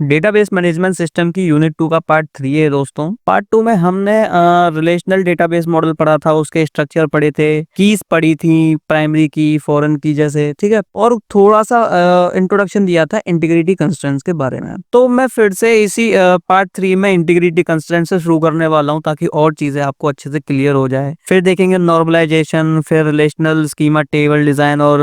Database management system की unit 2 का part 3 है दोस्तों। पार्ट 2 में हमने रिलेशनल डेटाबेस मॉडल पढ़ा था, उसके स्ट्रक्चर पढ़े थे, कीज पढ़ी थी, प्राइमरी की, फॉरेन की जैसे, ठीक है, और थोड़ा सा इंट्रोडक्शन दिया था इंटीग्रिटी कंस्ट्रेंट्स के बारे में। तो मैं फिर से इसी पार्ट 3 में इंटीग्रिटी कंस्ट्रेंट्स से शुरू करने वाला हूँ ताकि और चीजें आपको अच्छे से क्लियर हो जाए। फिर देखेंगे नॉर्मलाइजेशन, फिर रिलेशनल स्कीमा टेबल डिजाइन और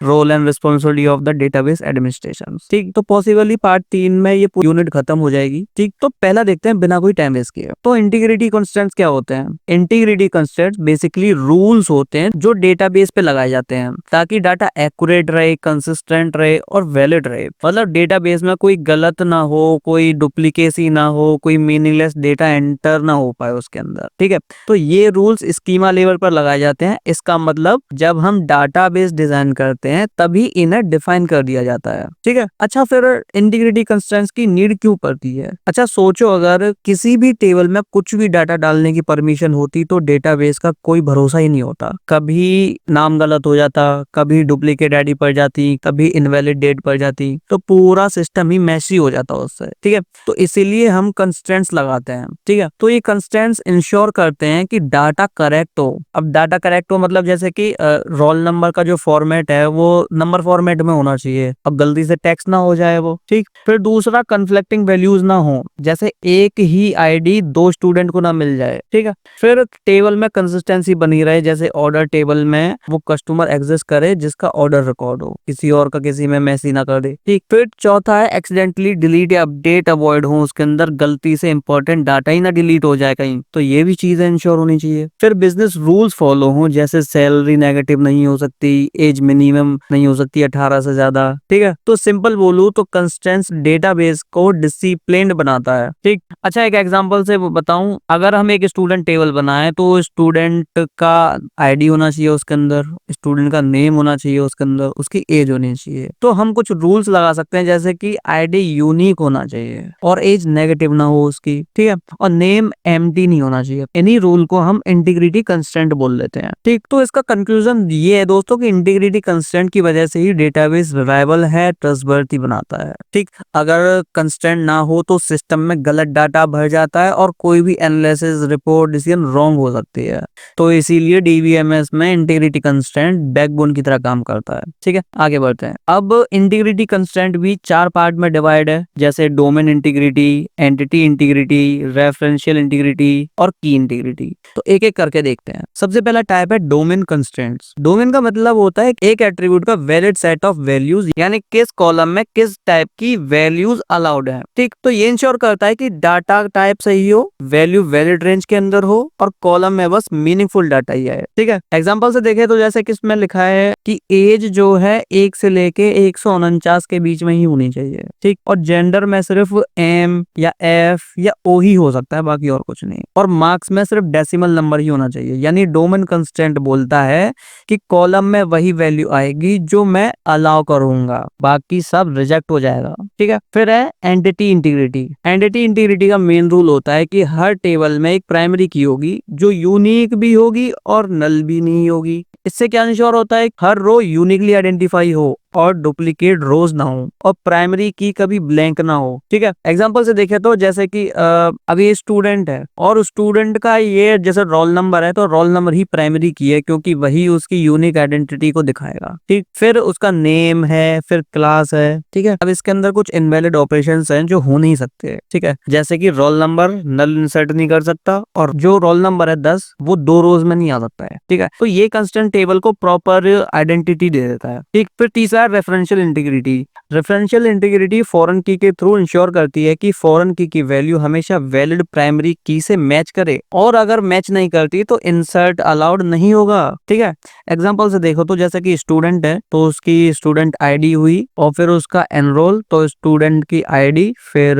role and responsibility of the database administration. ठीक, तो पॉसिबली पार्ट 3 में ये यूनिट खत्म हो जाएगी। ठीक, तो पहला देखते हैं बिना कोई टाइम वेस्ट किए। तो इंटीग्रिटी कंस्ट्रेंट्स क्या होते हैं? इंटीग्रिटी कंस्ट्रेंट्स बेसिकली रूल्स होते हैं जो डेटाबेस पे लगाए जाते हैं ताकि डाटा एक्यूरेट रहे, कंसिस्टेंट रहे और वैलिड रहे। मतलब डेटाबेस में कोई गलत ना हो, कोई डुप्लीकेसी ना हो, कोई मीनिंगलेस डेटा एंटर ना हो पाए उसके अंदर। ठीक है, तो ये रूल्स स्कीमा लेवल पर लगाए जाते हैं। इसका मतलब जब हम डाटाबेस डिजाइन करते हैं तभी इन्हें डिफाइन कर दिया जाता है। ठीक है, अच्छा, फिर इंटीग्रिटी कंस्ट्रेंट्स की नीड क्यों पड़ती है? अच्छा सोचो, अगर किसी भी टेबल में कुछ भी डाटा डालने की परमिशन होती तो डेटाबेस का कोई भरोसा ही नहीं होता। कभी नाम गलत हो जाता, कभी डुप्लीकेट आईडी पड़ जाती, कभी इनवैलिड डेट पड़ जाती, तो पूरा सिस्टम ही मैसी हो जाता उससे। ठीक है, तो इसीलिए हम कंस्ट्रेंट्स लगाते हैं। ठीक है, तो ये कंस्ट्रेंट्स इंश्योर करते हैं कि डाटा करेक्ट हो। अब डाटा करेक्ट हो मतलब जैसे कि रोल नंबर का जो फॉर्मेट है वो नंबर फॉर्मेट में होना चाहिए, अब गलती से टेक्स्ट ना हो जाए वो। ठीक, फिर दूसरा कन्फ्लिक्टिंग वैल्यूज ना हो, जैसे एक ही आईडी दो स्टूडेंट को ना मिल जाए। ठीक है, फिर टेबल में कंसिस्टेंसी बनी रहे, जैसे ऑर्डर टेबल में वो कस्टमर एग्जिस्ट करे जिसका ऑर्डर रिकॉर्ड हो, किसी और का किसी में मैसी ना कर दे। ठीक, फिर चौथा है एक्सीडेंटली डिलीट या अपडेट अवॉइड हो, उसके अंदर गलती से इंपॉर्टेंट डाटा ही ना डिलीट हो जाए कहीं, तो ये भी चीजें इंश्योर होनी चाहिए। फिर बिजनेस रूल्स फॉलो हो, जैसे सैलरी नेगेटिव नहीं हो सकती, एज मिनिमम नहीं हो सकती 18 से ज्यादा। ठीक है, तो सिंपल बोलूं तो कंस्ट्रेंट्स डेटाबेस को डिसिप्लिन्ड बनाता है। ठीक, अच्छा एक एग्जांपल से बताऊं, अगर हम एक स्टूडेंट टेबल बनाए तो स्टूडेंट का आईडी होना चाहिए उसके अंदर, स्टूडेंट का नेम होना चाहिए उसके अंदर, उसकी एज होनी चाहिए। तो हम कुछ रूल्स लगा सकते हैं जैसे कि आईडी यूनिक होना चाहिए और एज नेगेटिव ना हो उसकी। ठीक है, और नेम एम्प्टी नहीं होना चाहिए। इन्हीं रूल को हम इंटीग्रिटी कंस्ट्रेंट बोल देते हैं। ठीक, तो इसका कंक्लूजन ये है दोस्तों कि इंटीग्रिटी कंस्ट्रेंट की वजह से ही डेटाबेस रिलायबल है, ट्रस्टवर्दी बनाता है। ठीक, अगर कंस्ट्रेंट ना हो तो सिस्टम में गलत डाटा भर जाता है और कोई भी एनालिसिस, रिपोर्ट, डिसीजन रॉन्ग हो सकती है। तो इसीलिए डीबीएमएस में इंटीग्रिटी कंस्ट्रेंट बैकबोन की तरह काम करता है। ठीक है, आगे बढ़ते हैं। अब इंटीग्रिटी कंस्ट्रेंट भी 4 पार्ट में डिवाइड है, जैसे domain integrity, entity integrity, referential integrity और की इंटीग्रिटी। तो एक एक करके देखते हैं। सबसे पहला टाइप है डोमेन कंस्ट्रेंट्स। डोमेन का मतलब होता है एक एट्रीब्यूट का वैलिड सेट ऑफ वैल्यूज, यानी किस कॉलम में किस टाइप की वैल्यूज अलाउड है। ठीक, तो ये इंश्योर करता है कि डाटा टाइप सही हो, वैल्यू वैलिड रेंज के अंदर हो और कॉलम में बस मीनिंगफुल डाटा ही आए। ठीक है, एग्जांपल से देखें तो जैसे कि इसमें लिखा है कि एज जो है 1 से लेके 149 के बीच में ही होनी चाहिए। ठीक, और जेंडर में सिर्फ एम या एफ या ओ ही हो सकता है, बाकी और कुछ नहीं। और मार्क्स में सिर्फ डेसिमल नंबर ही होना चाहिए। यानी डोमेन कंस्ट्रेंट बोलता है कि कॉलम में वही वैल्यू आएगी जो मैं अलाउ करूंगा, बाकी सब रिजेक्ट हो जाएगा। ठीक है, फिर है एंटिटी इंटीग्रिटी। एंटिटी इंटीग्रिटी का मेन रूल होता है कि हर टेबल में एक प्राइमरी की होगी जो यूनिक भी होगी और नल भी नहीं होगी। इससे क्या इंश्योर होता है? हर रो यूनिकली आइडेंटिफाई हो और डुप्लीकेट रोज ना हो और प्राइमरी की कभी ब्लैंक ना हो। ठीक है, एग्जांपल से देखें तो जैसे कि अभी स्टूडेंट है और स्टूडेंट का ये जैसे रोल नंबर है तो रोल नंबर ही प्राइमरी की है क्योंकि वही उसकी यूनिक आइडेंटिटी को दिखाएगा। ठीक, फिर उसका नेम है, फिर क्लास है। ठीक है, अब इसके अंदर कुछ इनवैलिड ऑपरेशंस हैं जो हो नहीं सकते। ठीक है, जैसे कि रोल नंबर नल इंसर्ट नहीं कर सकता और जो रोल नंबर है 10 वो 2 रोज में नहीं आ सकता है। ठीक है, तो ये कंस्टेंट टेबल को प्रॉपर आइडेंटिटी दे देता है। ठीक, फिर तीसरा referential integrity. Referential integrity foreign की के थ्रू इंश्योर करती है कि फॉरेन की वैल्यू हमेशा वैलिड प्राइमरी की से मैच करे और अगर मैच नहीं करती तो इंसर्ट अलाउड नहीं होगा। ठीक है, एग्जांपल से देखो तो जैसे कि स्टूडेंट है तो उसकी स्टूडेंट आईडी हुई और फिर उसका एनरोल तो स्टूडेंट की आईडी फिर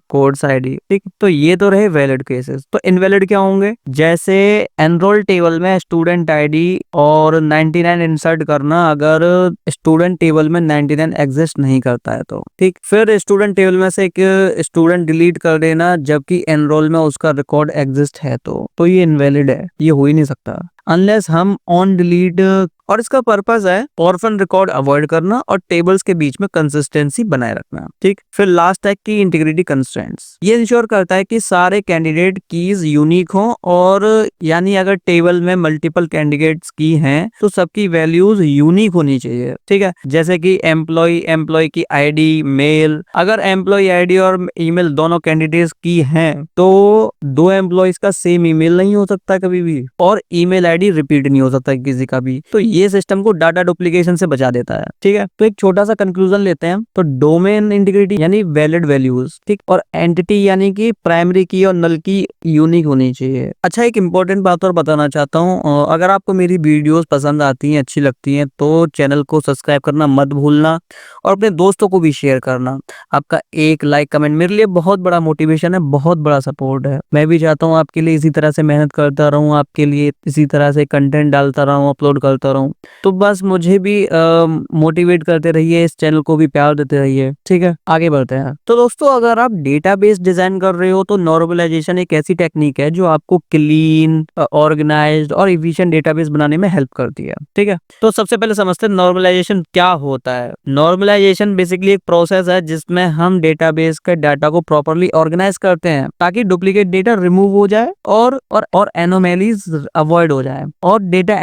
कोर्स आईडी। ठीक, तो ये तो रहे वैलिड केसेस। तो इनवैलिड क्या होंगे? जैसे एनरोल टेबल में स्टूडेंट आईडी और 99 इंसर्ट करना अगर स्टूडेंट टेबल में 99 एग्जिस्ट नहीं करता है तो। ठीक, फिर स्टूडेंट टेबल में से एक स्टूडेंट डिलीट कर देना जबकि एनरोल में उसका रिकॉर्ड एग्जिस्ट है तो ये इनवैलिड है, ये हो ही नहीं सकता। अनलेस हम ऑन डिलीट, और इसका पर्पस है ऑर्फन रिकॉर्ड अवॉइड करना और टेबल्स के बीच में कंसिस्टेंसी बनाए रखना। ठीक, फिर लास्ट है की इंटीग्रिटी कंस्ट्रेंट्स। ये इंश्योर करता है कि सारे कैंडिडेट कीज यूनिक हो, और यानी अगर टेबल में मल्टीपल कैंडिडेट्स की हैं तो सबकी वैल्यूज यूनिक होनी चाहिए। ठीक है, जैसे कि एम्प्लॉय की आईडी, मेल, अगर एम्प्लॉय आईडी और ईमेल दोनों कैंडिडेट्स की हैं तो दो एम्प्लॉयज का सेम ईमेल नहीं हो सकता कभी भी, और ईमेल आईडी रिपीट नहीं हो सकता किसी का भी। तो ये सिस्टम को डाटा डुप्लीकेशन से बचा देता है। ठीक है, तो एक छोटा सा कंक्लूजन लेते हैं। तो डोमेन इंटीग्रिटी यानी वैलिड वैल्यूज, ठीक, और एंटिटी यानी कि प्राइमरी की और नल की यूनिक होनी चाहिए। अच्छा, एक इंपॉर्टेंट बात और बताना चाहता हूँ, अगर आपको मेरी वीडियोस पसंद आती हैं, अच्छी लगती हैं, तो चैनल को सब्सक्राइब करना मत भूलना और अपने दोस्तों को भी शेयर करना। आपका एक लाइक कमेंट मेरे लिए बहुत बड़ा मोटिवेशन है, बहुत बड़ा सपोर्ट है। मैं भी चाहता हूँ आपके लिए इसी तरह से मेहनत करता रहूँ, आपके लिए इसी तरह से कंटेंट डालता रहूँ, अपलोड करता रहूँ। तो बस मुझे भी मोटिवेट करते रहिए, इस चैनल को भी प्यार देते रहिए। ठीक है, आगे बढ़ते हैं। तो दोस्तों, अगर आप डेटाबेस डिजाइन कर रहे हो तो नॉर्मलाइजेशन एक ऐसी टेक्निक है जो आपको क्लीन, ऑर्गेनाइज्ड और इफिशिएंट डेटाबेस बनाने में हेल्प करती है। ठीक है, तो सबसे पहले समझते हैं नॉर्मलाइजेशन क्या होता है। नॉर्मलाइजेशन बेसिकली एक प्रोसेस है जिसमें हम डेटाबेस के डाटा को प्रॉपर्ली ऑर्गेनाइज करते हैं ताकि डुप्लीकेट डेटा रिमूव हो जाए और एनोमैलीज अवॉइड हो जाए, और डेटा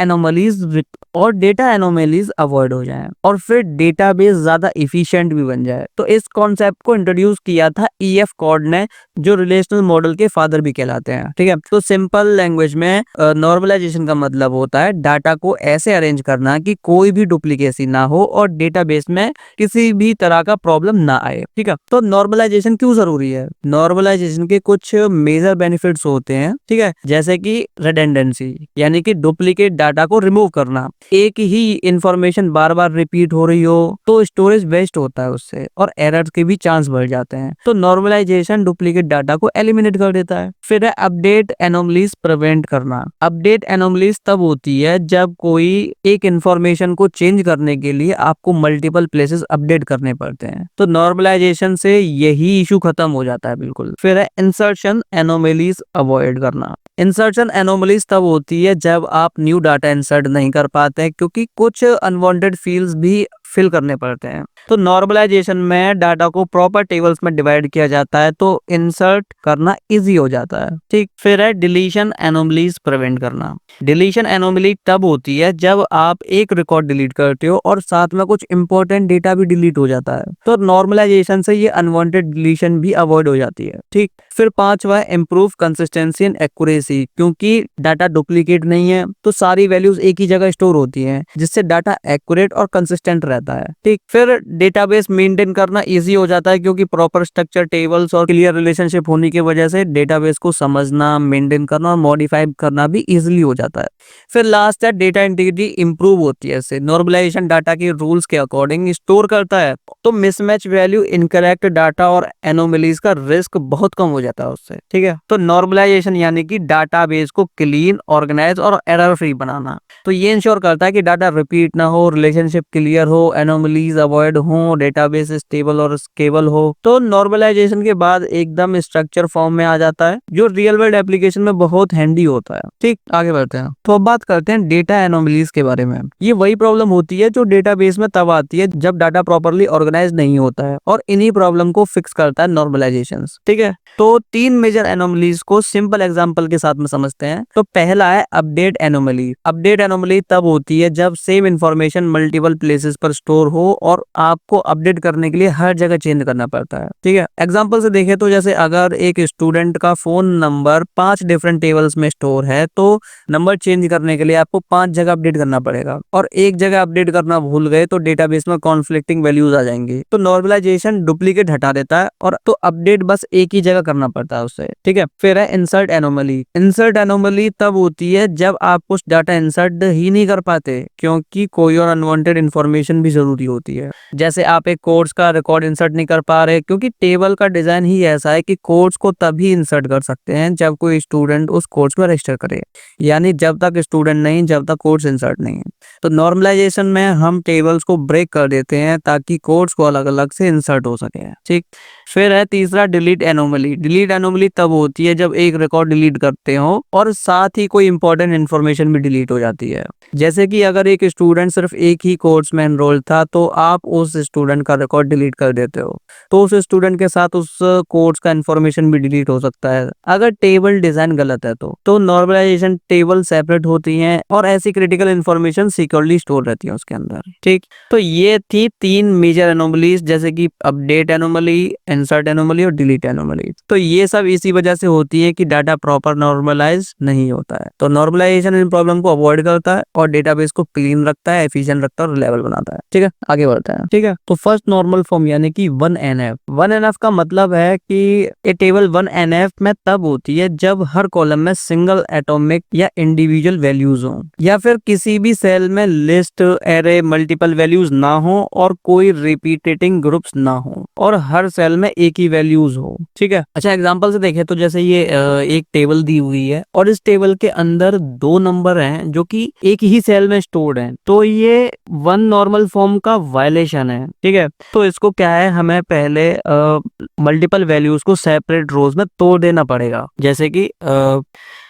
एनोमैलीज अवॉइड हो जाए, और फिर डेटाबेस ज्यादा इफिशिएंट भी बन जाए। तो इस कॉन्सेप्ट को इंट्रोड्यूस किया था ईएफ कॉर्ड ने, जो रिलेशनल मॉडल के फादर भी कहलाते हैं। ठीक है, तो सिंपल लैंग्वेज में नॉर्मलाइजेशन का मतलब होता है डाटा को ऐसे अरेंज करना कि कोई भी डुप्लीकेसी ना हो और डेटाबेस में किसी भी तरह का प्रॉब्लम ना आए। ठीक है, तो नॉर्मलाइजेशन क्यों जरूरी है? नॉर्मलाइजेशन के कुछ मेजर बेनिफिट्स होते हैं। ठीक है, जैसे कि रिडंडेंसी यानी कि डुप्लीकेट डाटा को रिमूव करना। एक ही इंफॉर्मेशन बार बार रिपीट हो रही हो तो स्टोरेज वेस्ट होता है उससे, और एरर्स के भी चांस बढ़ जाते हैं। तो नॉर्मलाइजेशन डुप्लीकेट डाटा को एलिमिनेट कर देता है। फिर है अपडेट एनोमलीज प्रिवेंट करना। अपडेट एनोमलीज तब होती है जब कोई एक इंफॉर्मेशन को चेंज करने के लिए आपको मल्टीपल प्लेसेस अपडेट करने पड़ते हैं। तो नॉर्मलाइजेशन से यही इशू खत्म हो जाता है बिल्कुल। फिर है इंसर्शन एनोमलीज अवॉइड करना। इंसर्शन एनोमलीज तब होती है जब आप न्यू डाटा इंसर्ट नहीं कर पाते हैं क्योंकि कुछ अनवांटेड फील्ड्स भी फिल करने पड़ते हैं। तो नॉर्मलाइजेशन में डाटा को प्रॉपर टेबल्स में डिवाइड किया जाता है तो इंसर्ट करना इजी हो जाता है। ठीक, फिर है डिलीशन एनोमलीज प्रिवेंट करना। डिलीशन एनोमली तब होती है जब आप एक रिकॉर्ड डिलीट करते हो और साथ में कुछ इंपॉर्टेंट डेटा भी डिलीट हो जाता है। तो नॉर्मलाइजेशन से ये अनवांटेड डिलीशन भी अवॉइड हो जाती है। ठीक, फिर पांचवा इम्प्रूव कंसिस्टेंसी एंड एक्यूरेसी। क्योंकि डाटा डुप्लीकेट नहीं है तो सारी वैल्यूज एक ही जगह स्टोर होती हैं, जिससे डाटा एक्यूरेट और कंसिस्टेंट रहता है। ठीक, फिर डेटाबेस मेंटेन करना इजी हो जाता है क्योंकि प्रॉपर स्ट्रक्चर, टेबल्स और क्लियर रिलेशनशिप होने की वजह से डेटाबेस को समझना, मेंटेन करना और मॉडिफाई करना भी इजीली हो जाता है। फिर लास्ट है डेटा इंटीग्रिटी इंप्रूव होती है इससे। नॉर्मलाइजेशन डाटा के रूल्स के अकॉर्डिंग स्टोर करता है तो मिसमैच वैल्यू, इनकरेक्ट डाटा और एनोमलीज का रिस्क बहुत कम हो जाता है उससे। ठीक है, तो नॉर्मलाइजेशन यानी कि डाटाबेस को क्लीन, ऑर्गेनाइज और एरर फ्री बनाना। तो ये इंश्योर करता है कि डाटा रिपीट ना हो, रिलेशनशिप क्लियर हो, एनोमलीज अवॉइड हो, डेटाबेस स्टेबल और स्केबल हो। तो नॉर्मलाइजेशन के बाद एकदम स्ट्रक्चर फॉर्म में आ जाता है जो रियल वर्ल्ड एप्लीकेशन में बहुत हैंडी होता है। ठीक, आगे बढ़ते हैं। तो अब बात करते हैं डेटा एनोमलीज के बारे में। ये वही प्रॉब्लम होती है जो डेटाबेस में तब आती है जब डाटा प्रॉपर्ली ऑर्गेनाइज नहीं होता है, और इन्हीं प्रॉब्लम को फिक्स करता है नॉर्मलाइजेशन। ठीक है, तो तीन मेजर एनोमलीज को सिंपल एग्जांपल के साथ में समझते हैं। तो पहला है अपडेट एनोमली। अपडेट एनोमली तब होती है जब सेम इंफॉर्मेशन मल्टीपल प्लेसेस पर स्टोर हो और आपको अपडेट करने के लिए हर जगह चेंज करना पड़ता है। ठीक है, एग्जांपल से देखें तो जैसे अगर एक स्टूडेंट का फोन नंबर 5 डिफरेंट टेबल्स में स्टोर है तो नंबर चेंज करने के लिए आपको 5 जगह अपडेट करना पड़ेगा, और एक जगह अपडेट करना भूल गए तो डेटाबेस में कॉन्फ्लिक्टिंग वैल्यूज आ जाएंगी। तो नॉर्मलाइजेशन डुप्लीकेट हटा देता है, और तो अपडेट बस एक ही जगह करना पड़ता है उससे। ठीक है, फिर है इंसर्ट एनोमली। इंसर्ट एनोमली तब होती है जब आप कुछ डाटा इंसर्ट ही नहीं कर पाते क्योंकि कोई और अनवांटेड इंफॉर्मेशन भी जरूरी होती है। जैसे आप एक कोर्स का रिकॉर्ड इंसर्ट नहीं कर पा रहे, क्योंकि टेबल का डिजाइन ही ऐसा है कि कोर्स को तभी इंसर्ट कर सकते हैं जब कोई स्टूडेंट उस कोर्स में रजिस्टर करे, यानी जब तक स्टूडेंट नहीं, जब तक कोर्स इंसर्ट नहीं है। तो नॉर्मलाइजेशन में हम टेबल्स को ब्रेक कर देते हैं ताकि कोर्स को अलग अलग से इंसर्ट हो सके। ठीक, फिर है तीसरा डिलीट एनोमली। डिलीट एनोमली तब होती है जब एक रिकॉर्ड डिलीट करते हो और साथ ही कोई इंपॉर्टेंट इन्फॉर्मेशन भी डिलीट हो जाती है। जैसे कि अगर एक स्टूडेंट सिर्फ एक ही कोर्स में एनरोल था तो आप उस स्टूडेंट का रिकॉर्ड डिलीट कर देते हो, तो उस स्टूडेंट के साथ उस कोर्स का इन्फॉर्मेशन भी डिलीट हो सकता है अगर टेबल डिजाइन गलत है। तो नॉर्मलाइजेशन टेबल सेपरेट होती हैं और ऐसी क्रिटिकल इन्फॉर्मेशन सिक्योरली स्टोर रहती है उसके अंदर। ठीक, तो ये थी 3 मेजर एनोमलीज, जैसे कि अपडेट एनोमली, इंसर्ट एनोमली और डिलीट एनोमली। तो ये सब इसी वजह से होती है कि डाटा प्रॉपर नॉर्मलाइज नहीं होता है। तो नॉर्मलाइजेशन इन प्रॉब्लम को अवॉइड करता है और डेटाबेस को क्लीन रखता है, एफिशिएंट रखता है और रिलायबल बनाता है। ठीक है, आगे बढ़ते हैं। ठीक है, तो फर्स्ट नॉर्मल फॉर्म यानी कि 1NF। 1NF का मतलब है कि ये टेबल 1NF में तब होती है जब हर कॉलम में सिंगल एटॉमिक या इंडिविजुअल वैल्यूज हो, या फिर किसी भी सेल में लिस्ट, एरे, मल्टीपल वैल्यूज ना हो और कोई रिपीटेटिंग ग्रुप्स ना हो और हर सेल में एक ही वैल्यूज हो। ठीक है, अच्छा एग्जांपल से देखें तो जैसे ये एक टेबल दी हुई है और इस टेबल के अंदर 2 नंबर हैं जो कि एक ही सेल में स्टोर्ड हैं, तो ये 1 नॉर्मल फॉर्म का वायलेशन है। ठीक है, तो इसको क्या है, हमें पहले मल्टीपल वैल्यूज को सेपरेट रोज में तोड़ देना पड़ेगा। जैसे कि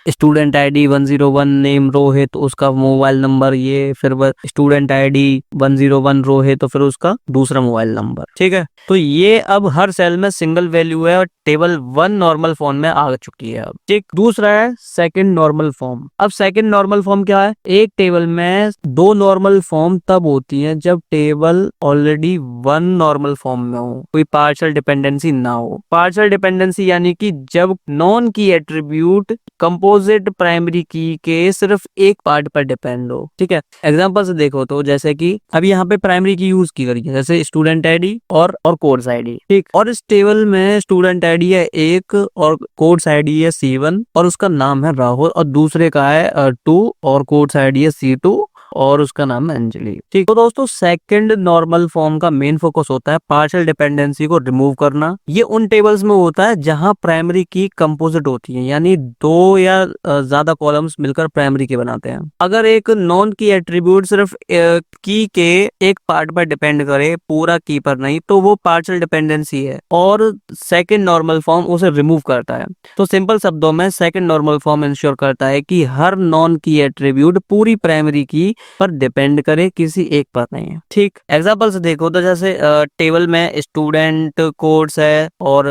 स्टूडेंट आईडी 101 नेम रो है तो उसका मोबाइल नंबर ये, फिर स्टूडेंट आईडी 101 रो है तो फिर उसका दूसरा मोबाइल नंबर। ठीक है, तो ये अब हर सेल में सिंगल वैल्यू है और टेबल 1 नॉर्मल फॉर्म में आ चुकी है अब। ठीक, दूसरा है सेकंड नॉर्मल फॉर्म। अब सेकंड नॉर्मल फॉर्म क्या है, एक टेबल में 2 नॉर्मल फॉर्म तब होती है जब टेबल ऑलरेडी 1 नॉर्मल फॉर्म में हो, कोई पार्शियल डिपेंडेंसी ना हो। पार्शियल डिपेंडेंसी यानी कि जब नॉन की एट्रीब्यूट कंपोजिट प्राइमरी की के सिर्फ एक पार्ट पर डिपेंड हो। ठीक है, एग्जांपल से देखो तो जैसे कि अब यहाँ पे प्राइमरी की यूज की गई है, जैसे स्टूडेंट आईडी और कोर्स आईडी। ठीक, और इस टेबल में स्टूडेंट आईडी है 1 और कोर्स आईडी है C1 और उसका नाम है राहुल, और दूसरे का है 2 और कोर्स आईडी है C2 और उसका नाम है अंजलि। ठीक, तो दोस्तों सेकंड नॉर्मल फॉर्म का मेन फोकस होता है पार्शियल डिपेंडेंसी को रिमूव करना। ये उन टेबल्स में होता है जहां प्राइमरी की कंपोजिट होती है, यानी 2 या ज्यादा कॉलम्स मिलकर प्राइमरी की बनाते हैं। अगर एक नॉन की एट्रीब्यूट सिर्फ की के एक पार्ट पर डिपेंड करे, पूरा की पर नहीं, तो वो पार्शियल डिपेंडेंसी है और सेकंड नॉर्मल फॉर्म उसे रिमूव करता है। तो सिंपल शब्दों में सेकंड नॉर्मल फॉर्म इंश्योर करता है कि हर नॉन की एट्रीब्यूट पूरी प्राइमरी की पर डिपेंड करे, किसी एक पर नहीं है। ठीक, एग्जांपल से देखो तो जैसे टेबल में स्टूडेंट कोर्स है और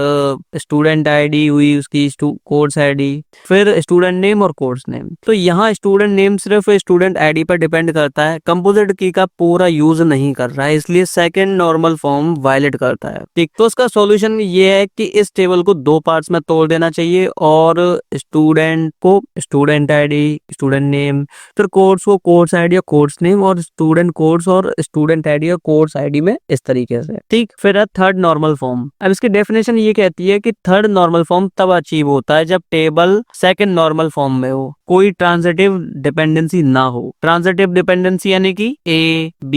स्टूडेंट आईडी हुई उसकी कोर्स आईडी, फिर स्टूडेंट नेम और कोर्स नेम। तो यहाँ स्टूडेंट नेम सिर्फ स्टूडेंट आईडी पर डिपेंड करता है, कंपोजिट की का पूरा यूज नहीं कर रहा है, इसलिए सेकंड नॉर्मल फॉर्म वायलेट करता है। ठीक, तो उसका सॉल्यूशन ये है कि इस टेबल को 2 पार्ट्स में तोड़ देना चाहिए और स्टूडेंट को स्टूडेंट आईडी, स्टूडेंट नेम, फिर कोर्स को कोर्स आईडी, कोर्स नेम, और स्टूडेंट कोर्स और स्टूडेंट आईडी और कोर्स आईडी में इस तरीके से। ठीक, फिर है थर्ड नॉर्मल फॉर्म। अब इसकी डेफिनेशन ये कहती है कि थर्ड नॉर्मल फॉर्म तब अचीव होता है जब टेबल सेकंड नॉर्मल फॉर्म में हो, कोई ट्रांजिटिव डिपेंडेंसी ना हो। ट्रांजिटिव डिपेंडेंसी यानी कि A, B,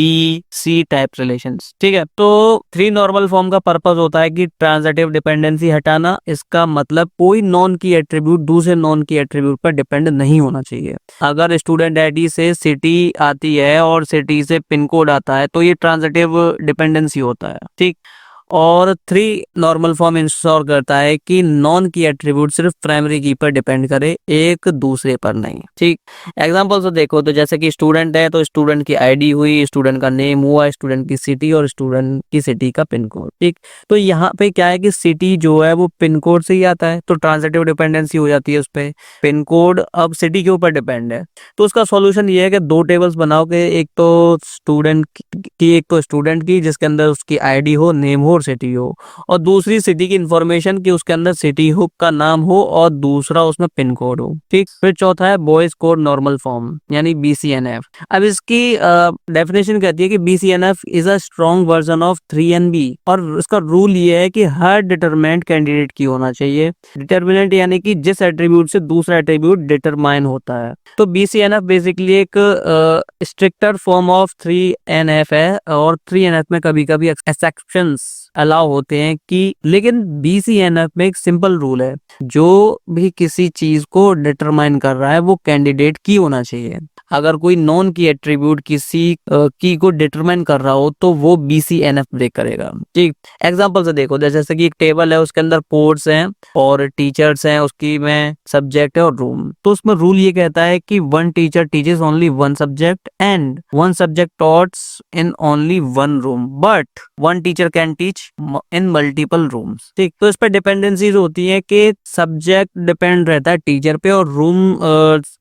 C type relations. ठीक है, तो 3 नॉर्मल फॉर्म का पर्पस होता है कि ट्रांजिटिव डिपेंडेंसी हटाना। इसका मतलब कोई नॉन की एट्रीब्यूट दूसरे नॉन की एट्रीब्यूट पर डिपेंड नहीं होना चाहिए। अगर स्टूडेंट आईडी से सिटी आती है और सिटी से पिन कोड आता है तो ये ट्रांजिटिव डिपेंडेंसी होता है। ठीक, और 3 नॉर्मल फॉर्म इंश्योर करता है कि नॉन की एट्रीब्यूट सिर्फ प्राइमरी की पर डिपेंड करे, एक दूसरे पर नहीं। ठीक, एग्जांपल से देखो तो जैसे कि स्टूडेंट है तो स्टूडेंट की आईडी हुई, स्टूडेंट का नेम हुआ, स्टूडेंट की सिटी और स्टूडेंट की सिटी का पिन कोड। ठीक, तो यहाँ पे क्या है कि सिटी जो है वो पिन कोड से ही आता है, तो ट्रांजिटिव डिपेंडेंसी हो जाती है उस पर। पिन कोड अब सिटी के ऊपर डिपेंड है, तो उसका सॉल्यूशन ये है कि 2 टेबल्स बनाओगे, एक तो स्टूडेंट की, एक तो स्टूडेंट की जिसके अंदर उसकी आईडी हो, नेम हो, इंश्योर सिटी हो, और दूसरी सिटी की इंफॉर्मेशन कि उसके अंदर सिटी हुक का नाम हो और दूसरा उसमें पिन कोड हो। ठीक, फिर चौथा है बॉयज कोड नॉर्मल फॉर्म यानी BCNF। अब इसकी डेफिनेशन कहती है कि BCNF is a strong version of 3NB, और इसका रूल ये है कि हर डिटरमिनेंट कैंडिडेट की होना चाहिए। डिटरमिनेंट यानी कि जिस एट्रीब्यूट से दूसरा एट्रीब्यूट डिटरमाइन होता है। तो BCNF बेसिकली एक स्ट्रिक्टर फॉर्म ऑफ 3NF है, और 3NF में कभी कभी एक्सेप्शंस अलाउ होते हैं कि, लेकिन BCNF में एक सिंपल रूल है, जो भी किसी चीज को डिटरमाइन कर रहा है वो कैंडिडेट की होना चाहिए। अगर कोई नॉन की एट्रीब्यूट किसी की को डिटरमाइन कर रहा हो तो वो BCNF ब्रेक करेगा। ठीक, एग्जांपल से देखो, जैसे कि एक टेबल है, उसके अंदर कोड्स हैं और टीचर्स हैं, उसकी में सब्जेक्ट है और रूम। तो उसमें रूल ये कहता है कि one teacher teaches only one subject and one subject taughts in only one room, but one teacher can teach in multiple rooms. ठीक, तो इस पर डिपेंडेंसीज होती है कि सब्जेक्ट डिपेंड रहता है टीचर पे और रूम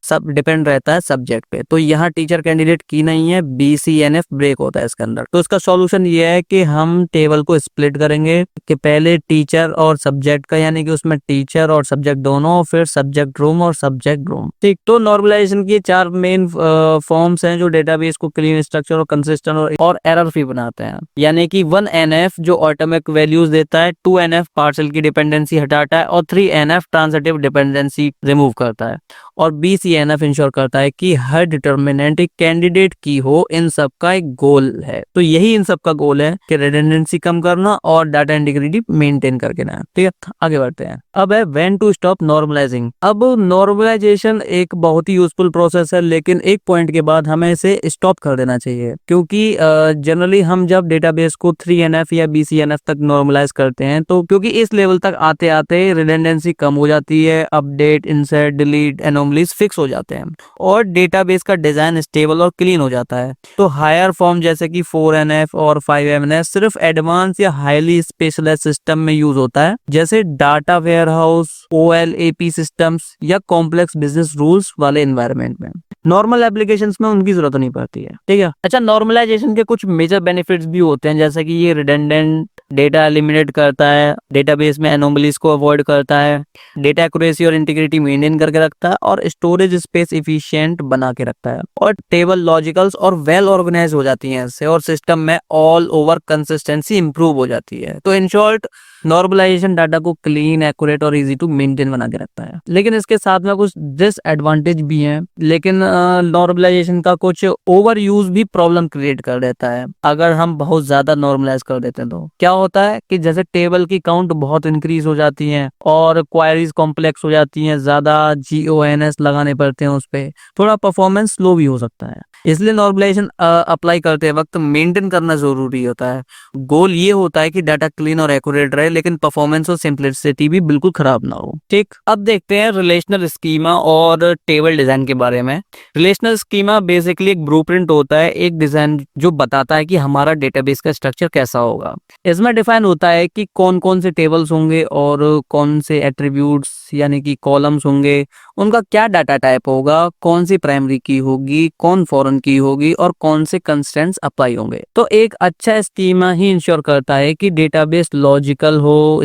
सब डिपेंड रहता है सब्जेक्ट पे। तो यहाँ टीचर कैंडिडेट की नहीं है, BCNF ब्रेक होता है इसके अंदर। तो इसका सॉल्यूशन ये है कि हम टेबल को स्प्लिट करेंगे कि पहले टीचर और सब्जेक्ट का, यानी कि उसमें टीचर और सब्जेक्ट दोनों, फिर सब्जेक्ट रूम और सब्जेक्ट रूम। ठीक, तो नॉर्मलाइजेशन की 4 मेन फॉर्म्स हैं जो डेटाबेस को क्लीन, स्ट्रक्चर और कंसिस्टेंट और एरर फ्री बनाते हैं। यानी कि 1NF जो ऑटोमेटिक वैल्यूज देता है, 2NF पार्शियल की डिपेंडेंसी हटाता है और 3NF ट्रांजिटिव डिपेंडेंसी रिमूव करता है, और BCNF इंश्योर करता है कि हर डिटर्मिनेंट एक कैंडिडेट की हो। इन सब का एक गोल है, तो यही इन सब का गोल है कि रिडंडेंसी कम करना और डाटा इंटीग्रिटी मेंटेन करके ना। ठीक है, आगे बढ़ते हैं। अब है व्हेन टू स्टॉप नॉर्मलाइजिंग। अब नॉर्मलाइजेशन एक बहुत ही यूजफुल प्रोसेस है, लेकिन एक पॉइंट के बाद हमें इसे स्टॉप कर देना चाहिए, क्योंकि जनरली हम जब डेटाबेस को 3NF या BCNF तक नॉर्मलाइज करते हैं, तो क्योंकि इस लेवल तक आते आते रिडंडेंसी कम हो जाती है, update, insert, delete, anomalies fix हो जाते हैं और डेटाबेस का डिजाइन स्टेबल और क्लीन हो जाता है। तो हायर फॉर्म जैसे कि 4NF और 5MNF सिर्फ एडवांस या हाईली स्पेशलाइज्ड सिस्टम में यूज होता है, जैसे डाटा वेयरहाउस, OLAP सिस्टम्स या कॉम्प्लेक्स बिजनेस रूल्स वाले एनवायरनमेंट में। नॉर्मल एप्लीकेशंस में उनकी जरूरत नहीं पड़ती है। ठीक है, अच्छा, नॉर्मलाइजेशन के कुछ मेजर बेनिफिट्स भी होते हैं, जैसे कि ये रिडंडेंट डेटा एलिमिनेट करता है, डेटाबेस में एनोमलीज को अवॉइड करता है, डेटा एक्यूरेसी और इंटीग्रिटी मेंटेन करके रखता है, और स्टोरेज स्पेस इफिशिएंट बना के रखता है, और टेबल लॉजिकल्स और वेल ऑर्गेनाइज हो जाती हैं इससे, और सिस्टम में ऑल ओवर कंसिस्टेंसी इंप्रूव हो जाती है। तो इन शॉर्ट, नॉर्मलाइजेशन डाटा को क्लीन, एक्यूरेट और इजी टू मेंटेन बना के रखता है। लेकिन इसके साथ में कुछ डिसएडवांटेज भी हैं, लेकिन नॉर्मलाइजेशन का कुछ ओवर यूज भी प्रॉब्लम क्रिएट कर देता है। अगर हम बहुत ज्यादा नॉर्मलाइज कर देते हैं तो क्या होता है कि जैसे टेबल की काउंट बहुत इंक्रीज हो जाती है और क्वायरीज कॉम्प्लेक्स हो जाती हैं, ज्यादा GONS लगाने पड़ते हैं उस पे, थोड़ा परफॉर्मेंस स्लो भी हो सकता है। इसलिए नॉर्मलाइजेशन अप्लाई करते वक्त मेंटेन करना जरूरी होता है। गोल ये होता है कि डाटा क्लीन और एक्यूरेट रहे, लेकिन परफॉर्मेंस और सिंपलिसिटी भी बिल्कुल खराब ना हो। ठीक, अब देखते हैं रिलेशनल स्कीमा और टेबल डिजाइन के बारे में। रिलेशनल स्कीमा बेसिकली एक ब्लूप्रिंट होता है, एक डिजाइन जो बताता है कि हमारा डेटाबेस का स्ट्रक्चर कैसा होगा। इसमें डिफाइन होता है कि कौन कौन से टेबल्स होंगे और कौन से एट्रीब्यूट्स यानी कि कॉलम्स होंगे, उनका क्या डाटा टाइप होगा, कौन सी प्राइमरी की होगी, कौन फॉरेन की होगी और कौन से कंस्ट्रेंट्स अप्लाई होंगे। तो एक अच्छा स्कीमा ही इंश्योर करता है कि डेटाबेस लॉजिकल हो,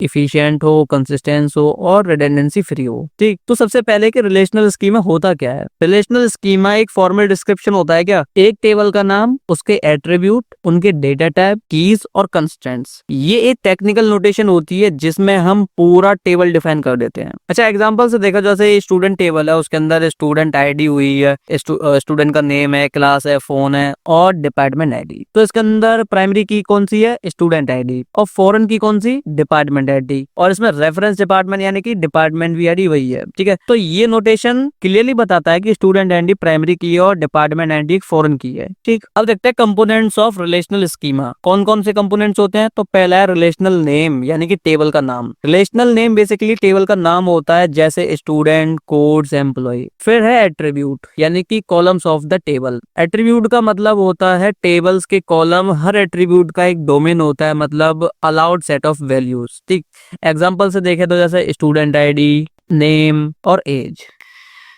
इफिशिएंट हो, कंसिस्टेंट हो और रिडंडेंसी फ्री हो। ठीक, तो सबसे पहले कि रिलेशनल स्कीमा होता क्या है। रिलेशनल स्कीमा एक फॉर्मल डिस्क्रिप्शन होता है क्या, एक टेबल का नाम, उसके एट्रीब्यूट, उनके डेटा टाइप, कीज और कंस्ट्रेंट्स। ये एक टेक्निकल नोटेशन होती है जिसमें हम पूरा टेबल डिफाइन कर देते हैं। अच्छा, एग्जांपल से देखा, जैसे स्टूडेंट टेबल है, उसके अंदर स्टूडेंट आईडी हुई है, स्टूडेंट का नेम है, क्लास है, फोन है और डिपार्टमेंट आईडी। तो इसके अंदर प्राइमरी की कौन सी है, स्टूडेंट आईडी, और फॉरेन की कौन सी, डिपार्टमेंट आईडी, और इसमें रेफरेंस डिपार्टमेंट यानी कि डिपार्टमेंट भी आईडी वही है। ठीक है, तो ये नोटेशन क्लियरली बताता है कि स्टूडेंट आईडी प्राइमरी की है और डिपार्टमेंट आईडी फॉरेन की है। ठीक, अब देखते हैं कंपोनेंट्स ऑफ रिलेशनल स्कीमा। कौन कौन से कंपोनेंट्स होते हैं। तो पहला है रिलेशनल नेम यानी कि टेबल का नाम। रिलेशनल नेम बेसिकली टेबल का नाम होता है, जैसे स्टूडेंट, कोड्स, एम्प्लॉय। फिर है एट्रीब्यूट यानी कि columns of the table. Attribute का मतलब होता है टेबल्स के कॉलम। हर एट्रीब्यूट का एक डोमेन होता है, मतलब अलाउड सेट ऑफ वैल्यूज। ठीक, एग्जांपल से देखें तो जैसे स्टूडेंट आईडी, नेम और एज।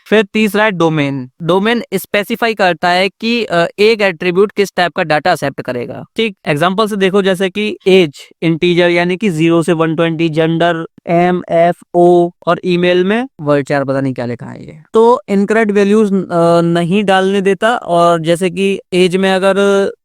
फिर तीसरा है डोमेन। डोमेन स्पेसिफाई करता है कि एक एट्रीब्यूट किस टाइप का डाटा एक्सेप्ट करेगा। ठीक, एग्जांपल से देखो, जैसे कि एज इंटीजर यानी कि 0 से 120, जेंडर MFO, और ईमेल में वर्ड 4 पता नहीं क्या लिखा है ये, तो इनकरेक्ट वैल्यूज नहीं डालने देता। और जैसे कि एज में अगर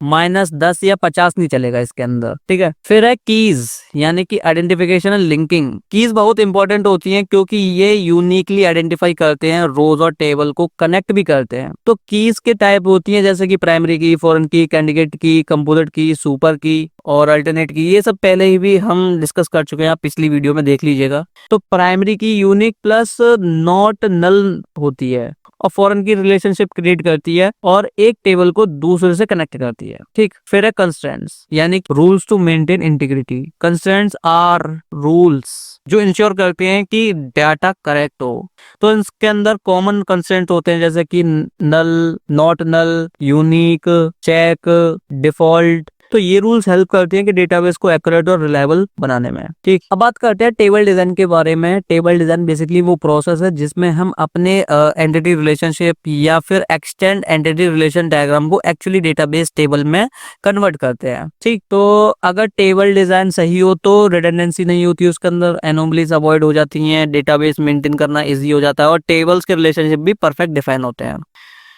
-10 या 50 नहीं चलेगा इसके अंदर। ठीक है, फिर है कीज यानी कि आइडेंटिफिकेशन एंड लिंकिंग। कीज बहुत इंपॉर्टेंट होती हैं क्योंकि ये यूनिकली आइडेंटिफाई करते हैं, रोज और टेबल को कनेक्ट भी करते हैं। तो कीज के टाइप होती हैं जैसे कि प्राइमरी की, फॉरेन की, कैंडिडेट की, कंपोजिट की, सुपर की और अल्टरनेट की। ये सब पहले ही भी हम डिस्कस कर चुके हैं, आप पिछली वीडियो में देख लीजिएगा। तो प्राइमरी की यूनिक प्लस नॉट नल होती है और फॉरेन की रिलेशनशिप क्रिएट करती है और एक टेबल को दूसरे से कनेक्ट करती है। ठीक, फिर है कंस्ट्रेंट्स यानी rules to maintain integrity. Constraints are rules जो इंश्योर करते हैं कि डाटा करेक्ट हो। तो इसके अंदर कॉमन कंस्ट्रेंट होते हैं जैसे कि null, not null, unique, check, default. तो ये रूल्स हेल्प करते हैं कि डेटाबेस को एक्यूरेट और रिलायबल बनाने में। ठीक, अब बात करते हैं टेबल डिजाइन के बारे में। टेबल डिजाइन बेसिकली वो प्रोसेस है जिसमें हम अपने एंटिटी रिलेशनशिप या फिर एक्सटेंड एंटिटी रिलेशन डायग्राम को एक्चुअली डेटाबेस टेबल में कन्वर्ट करते हैं। ठीक, तो अगर टेबल डिजाइन सही हो तो रिडंडेंसी नहीं होती उसके अंदर, एनोमलीज अवॉइड हो जाती हैं, डेटाबेस मेंटेन करना इजी हो जाता है और टेबल्स के रिलेशनशिप भी परफेक्ट डिफाइन होते हैं।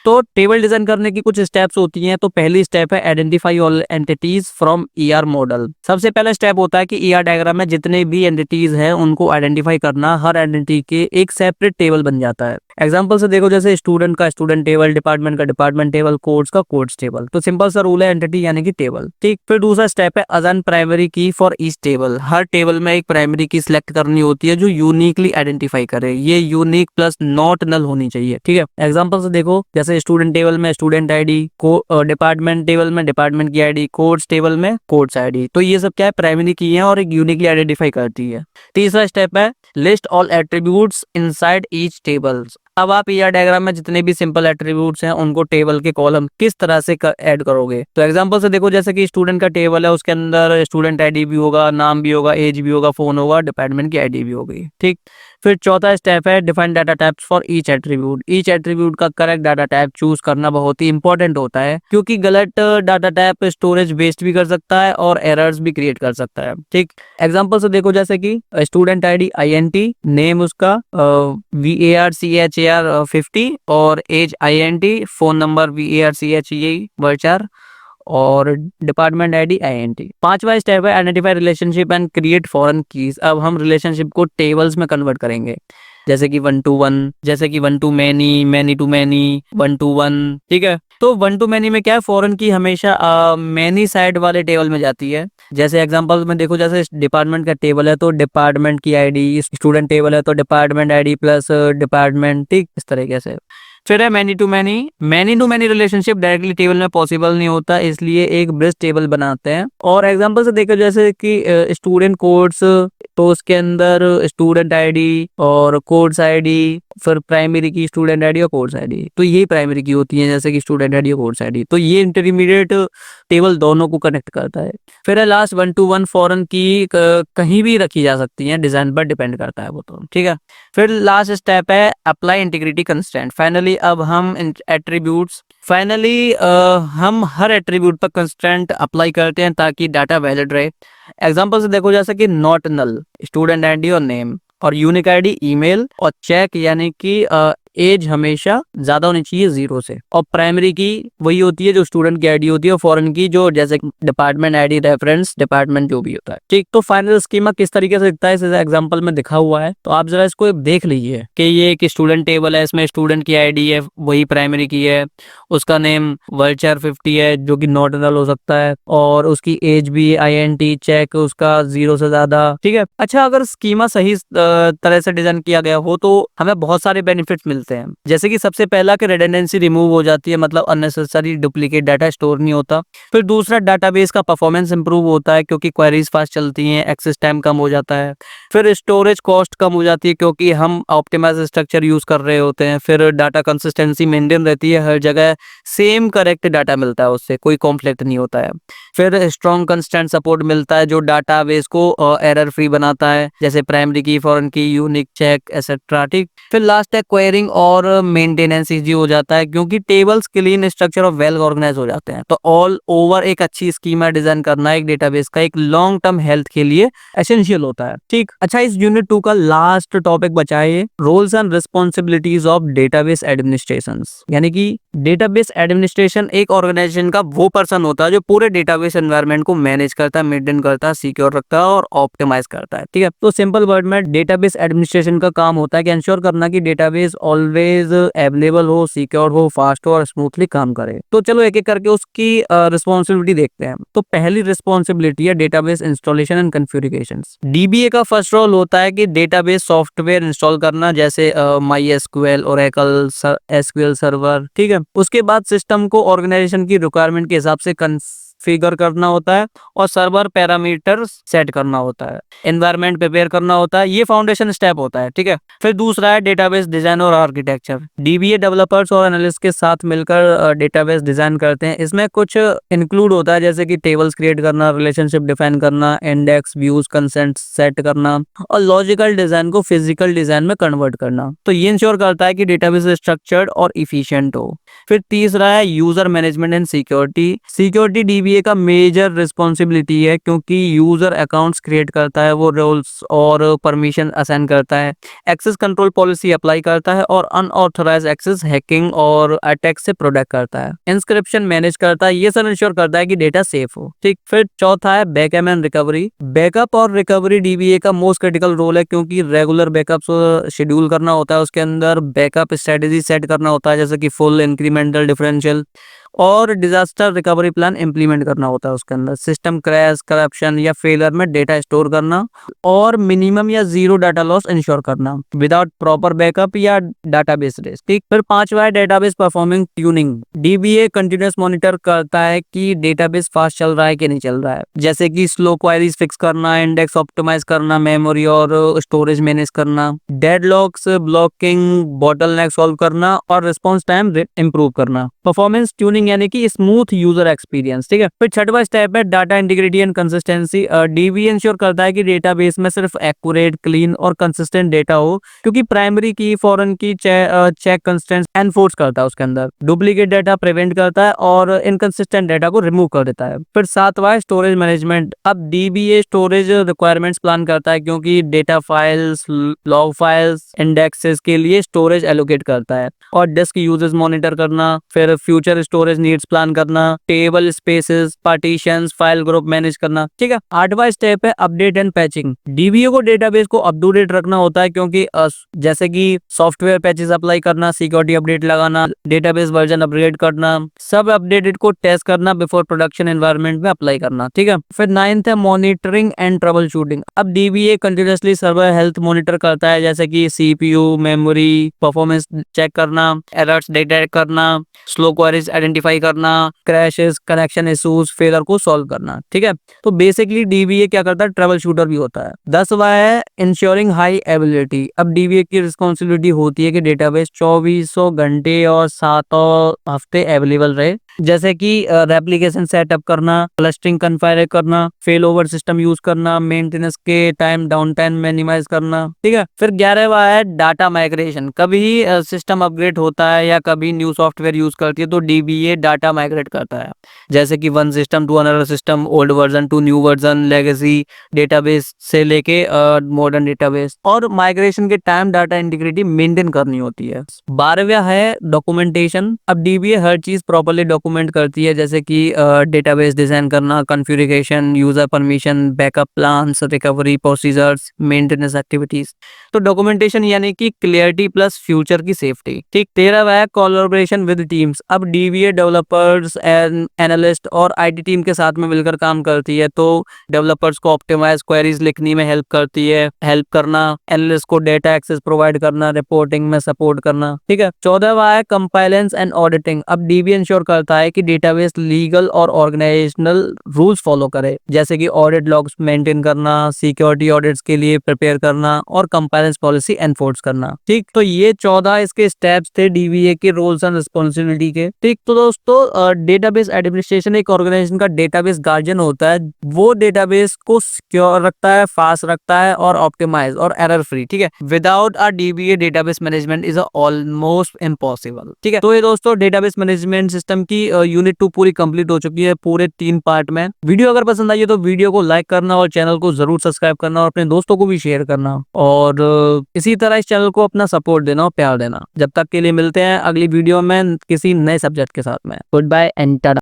तो टेबल डिजाइन करने की कुछ स्टेप्स होती हैं। तो पहली स्टेप है identify all entities from ER model. सबसे पहला स्टेप होता है कि ER डायग्राम में जितने भी एंटिटीज हैं उनको आइडेंटिफाई करना। हर एंटिटी के एक सेपरेट टेबल बन जाता है। एग्जांपल से देखो, जैसे स्टूडेंट का स्टूडेंट टेबल, डिपार्टमेंट का डिपार्टमेंट टेबल, कोड्स का कोड्स टेबल। तो सिंपल सा रूल है एंटिटी यानी कि टेबल। ठीक, फिर दूसरा स्टेप है असाइन प्राइमरी की for each table. Her table में एक प्राइमरी की सिलेक्ट करनी होती है जो यूनिकली आइडेंटिफाई करे। ये यूनिक प्लस नॉट नल होनी चाहिए। ठीक है, एग्जांपल से देखो, जैसे स्टूडेंट टेबल में स्टूडेंट आईडी, डिपार्टमेंट टेबल में डिपार्टमेंट की आईडी, कोड्स टेबल में कोड्स आईडी। तो ये सब क्या है, प्राइमरी की है और एक यूनिकली आइडेंटिफाई करती है। तीसरा स्टेप है list all attributes inside each tables. अब आप ER डायग्राम में जितने भी सिंपल एट्रीब्यूट्स हैं उनको टेबल के कॉलम किस तरह से ऐड करोगे। तो एग्जांपल से देखो, जैसे कि स्टूडेंट का टेबल है, उसके अंदर स्टूडेंट आईडी भी होगा, नाम भी होगा, एज भी होगा, फोन होगा, डिपार्टमेंट की आईडी भी होगी। ठीक, फिर चौथा स्टेप है define data types for each attribute. Each attribute का करेक्ट डाटा टाइप चूज करना बहुत ही इंपॉर्टेंट होता है क्योंकि गलत डाटा टाइप स्टोरेज वेस्ट भी कर सकता है और एरर्स भी क्रिएट कर सकता है। ठीक, एग्जांपल से देखो, जैसे कि स्टूडेंट आईडी INT, नेम उसका VARCHAR50 और age INT, phone number VARCHE और डिपार्टमेंट आईडी INT। पांचवा स्टेप है identify relationship and create foreign keys. अब हम रिलेशनशिप को टेबल्स में कन्वर्ट करेंगे जैसे कि 1 to 1, जैसे कि 1 to many, many to many, 1 to 1। ठीक है, तो 1 to many में क्या है, फॉरेन की हमेशा मैनी साइड वाले टेबल में जाती है। जैसे एग्जांपल में देखो, जैसे डिपार्टमेंट का टेबल है तो डिपार्टमेंट की आईडी, स्टूडेंट टेबल है तो डिपार्टमेंट आईडी प्लस डिपार्टमेंट। ठीक, इस तरीके से। फिर है many to many relationship directly table में पॉसिबल नहीं होता, इसलिए एक ब्रिज टेबल बनाते हैं। और एग्जांपल से देखो, जैसे कि स्टूडेंट कोड्स, तो उसके अंदर स्टूडेंट आईडी और कोड्स आईडी, फिर प्राइमरी की स्टूडेंट आईडी और कोर्स आईडी। तो यही प्राइमरी की होती है जैसे कि स्टूडेंट आईडी और कोर्स आईडी। तो ये इंटरमीडिएट टेबल दोनों को कनेक्ट करता है। फिर है लास्ट 1 to 1 फॉरेन की कहीं भी रखी जा सकती है, डिजाइन पर डिपेंड करता है वो तो। ठीक है, फिर लास्ट स्टेप है अप्लाई इंटीग्रिटी कंस्ट्रेंट। फाइनली अब हम एट्रीब्यूट्स हम हर एट्रीब्यूट पर कंस्ट्रेंट अप्लाई करते हैं ताकि डाटा वैलिड रहे। एग्जांपल से देखो, जैसे कि नॉट नल, स्टूडेंट आईडी और नेम, और यूनिक आईडी, ईमेल, और चेक यानी कि एज हमेशा ज्यादा होनी चाहिए 0 से। और प्राइमरी की वही होती है जो स्टूडेंट की आईडी होती है, और फॉरेन की जो जैसे डिपार्टमेंट आईडी, रेफरेंस डिपार्टमेंट जो भी होता है। ठीक, तो फाइनल स्कीमा किस तरीके से दिखता है, इस एग्जांपल में दिखा हुआ है। तो आप जरा इसको देख लीजिए कि ये एक स्टूडेंट टेबल है, इसमें स्टूडेंट की आईडी है वही प्राइमरी की है, उसका नेम वर्ड50 है जो कि नॉट नल हो सकता है, और उसकी एज भी INT, चेक उसका 0 से ज्यादा। ठीक है, अच्छा, अगर स्कीमा सही तरह से डिजाइन किया गया हो तो हमें बहुत सारे बेनिफिट्स मिलते हैं। जैसे कि सबसे पहला कि रिडंडेंसी रिमूव हो जाती है, मतलब अननेसेसरी डुप्लीकेट डाटा स्टोर नहीं होता। फिर दूसरा, डाटाबेस का परफॉर्मेंस इंप्रूव होता है क्योंकि क्वेरीज फास्ट चलती हैं, एक्सेस टाइम कम हो जाता है। फिर स्टोरेज कॉस्ट कम हो जाती है क्योंकि हम ऑप्टिमाइज स्ट्रक्चर यूज कर रहे होते हैं। फिर डाटा कंसिस्टेंसी मेंटेन रहती है, हर जगह सेम करेक्ट डाटा मिलता है, उससे कोई कॉन्फ्लिक्ट नहीं होता है। फिर स्ट्रॉन्ग कंस्टेंट सपोर्ट मिलता है जो डाटाबेस को एरर फ्री बनाता है, जैसे प्राइमरी की, फॉरेन की, यूनिक, चेक, एसेट्रा। ठीक, फिर लास्ट है क्वेरिंग और मेंटेनेंस इजी हो जाता है क्योंकि टेबल्स क्लीन स्ट्रक्चर और वेल ऑर्गेनाइज हो जाते हैं। तो ऑल ओवर एक अच्छी स्कीमा डिजाइन करना एक डेटाबेस का एक लॉन्ग टर्म हेल्थ के लिए एसेंशियल होता है। ठीक, अच्छा, इस यूनिट 2 का लास्ट टॉपिक बचा है roles and responsibilities of database administration. यानी कि डेटाबेस एडमिनिस्ट्रेशन एक ऑर्गेनाइजेशन का वो पर्सन होता है जो पूरे डेटाबेस एनवायरनमेंट को मैनेज करता है, मेंटेन करता है, सिक्योर रखता है और ऑप्टिमाइज करता है। ठीक है, तो सिंपल वर्ड में डेटाबेस एडमिनिस्ट्रेशन का काम होता है कि इंश्योर करना कि डेटाबेस ऑलवेज अवेलेबल हो, सिक्योर हो, फास्ट हो और स्मूथली काम करे। तो चलो एक एक करके उसकी रिस्पॉन्सिबिलिटी देखते हैं। तो पहली रिस्पॉन्सिबिलिटी है database installation and configuration. DBA का फर्स्ट रोल होता है कि डेटाबेस सॉफ्टवेयर इंस्टॉल करना, जैसे MySQL, ओरेकल, SQL सर्वर। ठीक है, उसके बाद सिस्टम को ऑर्गेनाइजेशन की रिक्वायरमेंट के हिसाब से फिगर करना होता है और सर्वर पैरामीटर सेट करना होता है, एनवायरनमेंट प्रिपेयर करना होता है। ये फाउंडेशन स्टेप होता है। ठीक है, फिर दूसरा है डेटाबेस डिजाइन और आर्किटेक्चर। डीबीए डेवलपर्स और एनालिस्ट के साथ मिलकर डेटाबेस डिजाइन करते हैं। इसमें कुछ इंक्लूड होता है जैसे कि टेबल्स क्रिएट करना, रिलेशनशिप डिफाइन करना, इंडेक्स, व्यूज, कंसेंट सेट करना और लॉजिकल डिजाइन को फिजिकल डिजाइन में कन्वर्ट करना। तो ये इंश्योर करता है कि डेटाबेस स्ट्रक्चर्ड और इफिशिएंट हो। फिर तीसरा है user management and security. Security dBA का मेजर रिस्पॉन्सिबिलिटी है क्योंकि यूजर अकाउंट्स क्रिएट करता है, वो रोल्स और परमिशन असाइन करता है, एक्सेस कंट्रोल पॉलिसी अप्लाई करता है और अनऑथराइज्ड एक्सेस, हैकिंग और अटैक से प्रोटेक्ट करता है, इंस्क्रिप्शन मैनेज करता है। ये सब इंश्योर करता है कि डेटा सेफ हो। ठीक, फिर चौथा है बैकअप एंड रिकवरी। बैकअप और रिकवरी डीबीए का मोस्ट क्रिटिकल रोल है क्योंकि रेगुलर बैकअप शेड्यूल करना होता है, उसके अंदर बैकअप स्ट्रेटेजी सेट करना होता है जैसे कि फुल, इंक्रीमेंटल, डिफरेंशियल और डिजास्टर रिकवरी प्लान इंप्लीमेंट करना होता है। उसके अंदर सिस्टम क्रैश, करप्शन या फेलियर में डेटा स्टोर करना और मिनिमम या जीरो डाटा लॉस इंश्योर करना विदाउट प्रॉपर बैकअप या डाटाबेस रेस। ठीक, फिर पांचवा है database performing tuning. DBA continuous monitor करता है कि डेटाबेस फास्ट चल रहा है कि नहीं चल रहा है, जैसे कि स्लो क्वेरीज फिक्स करना, इंडेक्स ऑप्टिमाइज करना, मेमोरी और स्टोरेज मैनेज करना, डेडलॉक्स, ब्लॉकिंग, बॉटलनेक सॉल्व करना और रिस्पॉन्स टाइम इंप्रूव करना। परफॉर्मेंस ट्यूनिंग यानी कि स्मूथ यूजर एक्सपीरियंस। ठीक है, फिर छठवा स्टेप है data integrity and consistency. DB ensure करता है कि डेटाबेस में सिर्फ एक्यूरेट, क्लीन और कंसिस्टेंट डेटा हो क्योंकि प्राइमरी की, फॉरेन की चेक कंस्टेंट्स एनफोर्स करता है, उसके अंदर डुप्लीकेट डाटा प्रिवेंट करता है और इनकंसिस्टेंट डाटा को रिमूव कर देता है। फिर सातवां है स्टोरेज मैनेजमेंट। अब डीबीए स्टोरेज रिक्वायरमेंट्स प्लान करता है क्योंकि data files, log files, indexes के लिए स्टोरेज एलोकेट करता है और डिस्क यूजेस मॉनिटर करना, फिर फ्यूचर स्टोरेज नीड्स प्लान करना, table spaces, partitions, file group manage करना। ठीक है, आठवां स्टेप है अपडेट एंड पैचिंग। डीबीए को डेटाबेस को अप टू डेट रखना होता है क्योंकि जैसे कि सॉफ्टवेयर पैचेस अप्लाई करना, सिक्योरिटी अपडेट लगाना, डेटाबेस वर्जन अपग्रेड करना, सब अपडेटेड को टेस्ट करना बिफोर प्रोडक्शन एनवायरनमेंट में अप्लाई करना। ठीक है, फिर नाइन्थ है मॉनिटरिंग एंड ट्रबल शूटिंग। अब dBA continuously server health monitor करता है जैसे कि सीपीयू, मेमोरी, परफॉर्मेंस चेक करना, एरर्स डिटेक्ट करना, स्लो क्वेरीज आइडेंटिफाई करना, क्रैशेस, कनेक्शन इश्यूज, फेलियर को सॉल्व करना। ठीक है, तो बेसिकली डीबीए क्या करता है, ट्रबल शूटर भी होता है। 10वां है इंश्योरिंग हाई एबिलिटी। अब डीबीए की रिस्पॉन्सिबिलिटी होती है कि डेटाबेस 2400 घंटे और 7 हफ्ते अवेलेबल रहे, जैसे कि रेप्लिकेशन सेटअप करना, क्लस्टरिंग कन्फिगर करना, फेल ओवर सिस्टम यूज करना, मेंटेनेंस के टाइम, डाउन टाइम मिनिमाइज करना। ठीक है, फिर 11वां है डाटा माइग्रेशन। कभी सिस्टम अपग्रेड होता है या कभी न्यू सॉफ्टवेयर यूज करती है तो डीबीए डाटा माइग्रेट करता है, जैसे कि one system to another system, old version to new version, legacy database से लेके मॉडर्न डेटाबेस। और माइग्रेशन के टाइम डाटा इंटीग्रिटी मेंटेन करनी होती है। 12वां है डॉक्यूमेंटेशन। अब डीबीए हर चीज प्रॉपर्ली डॉक्यूमेंट करती है जैसे कि डेटाबेस डिजाइन करना, configuration, user permission, backup plans, recovery procedures, maintenance activities. तो डॉक्यूमेंटेशन यानी कि क्लियरिटी प्लस फ्यूचर की सेफ्टी। ठीक, 13वां है कोलैबोरेशन विद टीम्स। अब डीबीए डेवलपर्स, एनालिस्ट और आईटी टीम के साथ में मिलकर काम करती है, तो डेवलपर्स को ऑप्टिमाइज क्वेरीज लिखने में हेल्प करती है, हेल्प करना, एनालिस्ट को डेटा एक्सेस प्रोवाइड करना, रिपोर्टिंग में सपोर्ट करना। ठीक है, 14वां है कंपाइलेंस एंड ऑडिटिंग। अब डीबीए इंश्योर करता होता है कि डेटाबेस लीगल और ऑर्गेनाइजेशनल रूल्स फॉलो करे, जैसे कि ऑडिट लॉग्स मेंटेन करना, सिक्योरिटी ऑडिट्स के लिए प्रिपेयर करना और कंप्लायंस पॉलिसी एनफोर्स करना। ठीक, तो ये 14 इसके स्टेप्स थे डीबीए के रोल्स एंड रिस्पॉन्सिबिलिटी के। ठीक, तो दोस्तों डेटाबेस एडमिनिस्ट्रेशन एक ऑर्गेनाइजेशन का डेटाबेस गार्जियन होता है। वो डेटाबेस को सिक्योर रखता है, फास्ट रखता है और ऑप्टिमाइज और एरर फ्री। ठीक है, without a dBA database management is almost impossible. ठीक है, तो ये दोस्तों डेटाबेस मैनेजमेंट सिस्टम की यूनिट 2 पूरी कंप्लीट हो चुकी है पूरे 3 पार्ट में। वीडियो अगर पसंद आई है तो वीडियो को लाइक करना और चैनल को जरूर सब्सक्राइब करना और अपने दोस्तों को भी शेयर करना, और इसी तरह इस चैनल को अपना सपोर्ट देना और प्यार देना। जब तक के लिए मिलते हैं अगली वीडियो में किसी नए सब्जेक्ट के साथ में। Good bye and Tata.